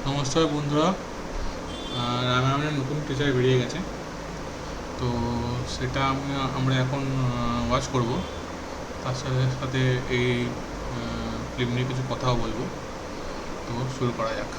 নমস্কার বন্ধুরা। রামায়ণের নতুন টিচার বেরিয়ে গেছে, তো সেটা আমরা এখন ওয়াচ করব। তার সাথে সাথে এই ফিল্ম নিয়ে কিছু কথাও বলবো। তো শুরু করা যাক।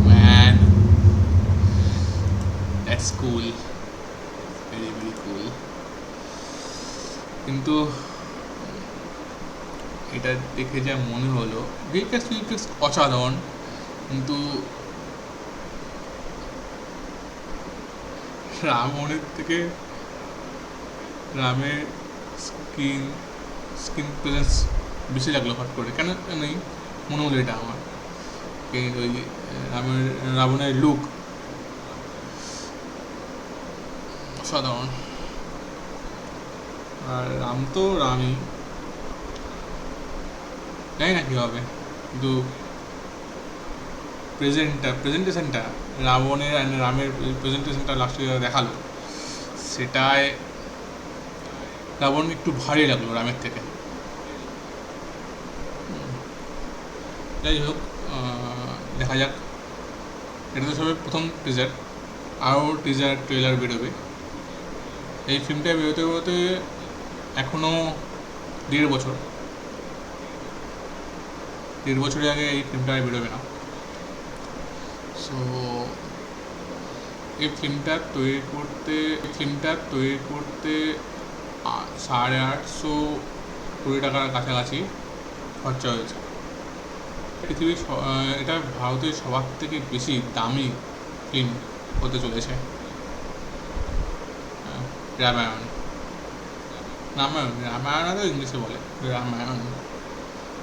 Man, that's cool, very very কুল। কিন্তু এটা দেখে যা মনে হলো, ভিএফএক্স অসাধারণ, কিন্তু রাবণের থেকে রামের স্ক্রিন স্ক্রিন প্রেজেন্স বেশি লাগলো হট করে। কেন নেই মনে হলো এটা আমার, ওই রাবণের লুক অসাধারণ। আর রাম তো রামই, জানি না কী হবে, কিন্তু প্রেজেন্টেশনটা রাবণের আর রামের প্রেজেন্টেশনটা লাস্টে দেখালো, সেটায় রাবণ একটু ভারী লাগলো রামের থেকে। যাই হোক, দেখা যাক। এটা তো সবে প্রথম টিজার, আরও টিজার ট্রেলার বেরোবে। এই ফিল্মটা বেরোতে বেরোতে এখনও 1.5 বছর, 1.5 বছরের আগে এই ফিল্মটা আর বেরোবে না। সো এই ফিল্মটা তৈরি করতে 850 কোটি টাকার কাছাকাছি খরচা হয়েছে। এটা ভারতের সবার থেকে বেশি দামি ফিল্ম হতে চলেছে। রামায়ণ রামায়ণ রামায়ণ তো ইংলিশে বলে রামায়ণ।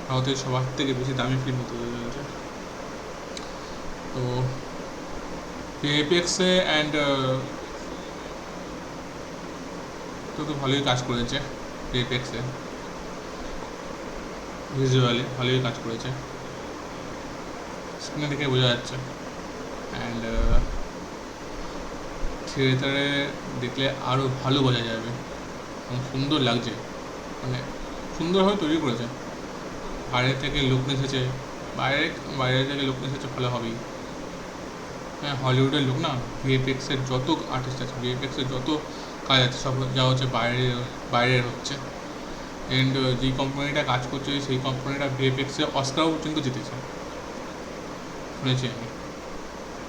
ভারতের সবার থেকে বেশি দামি ফিল্ম হতে চলেছে। তো ভিএফএক্সে অ্যান্ড তো ভালোই কাজ করেছে। ভিএফএক্সে ভিজুয়ালি ভালোই কাজ করেছে, স্ক্রিনে দেখে বোঝা যাচ্ছে। অ্যান্ড থিয়েটারে দেখলে আরও ভালো বোঝা যাবে। এবং সুন্দর লাগছে, মানে সুন্দরভাবে তৈরি করেছে। বাইরে থেকে লোক এসেছে, বাইরে বাইরে থেকে লোক এসেছে, ভালো হবেই। হ্যাঁ, হলিউডের লোক না, ভিএফএক্সের যত আর্টিস্ট আছে, ভিএফএক্সের যত কাজ আছে সব যা হচ্ছে বাইরের হচ্ছে। অ্যান্ড যেই কোম্পানিটা কাজ করছে সেই কোম্পানিটা ভিএফএক্সে অস্কারও পর্যন্ত জিতেছে শুনেছি আমি।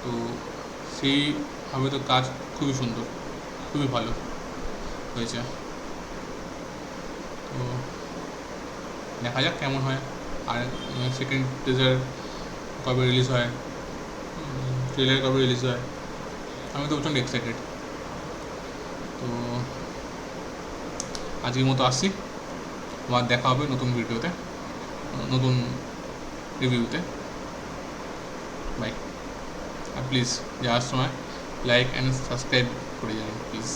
তো সেইভাবে তো কাজ খুবই সুন্দর, খুবই ভালো হয়েছে। তো দেখা যাক কেমন হয়। আর সেকেন্ড টিজার কবে রিলিজ হয়, ট্রেলার কবে রিলিজ হয়, আমি তো প্রচণ্ড এক্সাইটেড। তো আজকের মতো আসছি, আবার দেখা হবে নতুন ভিডিওতে, নতুন রিভিউতে। বাই। আর প্লিজ যাওয়ার সময় লাইক অ্যান্ড সাবস্ক্রাইব করে যাবেন প্লিজ।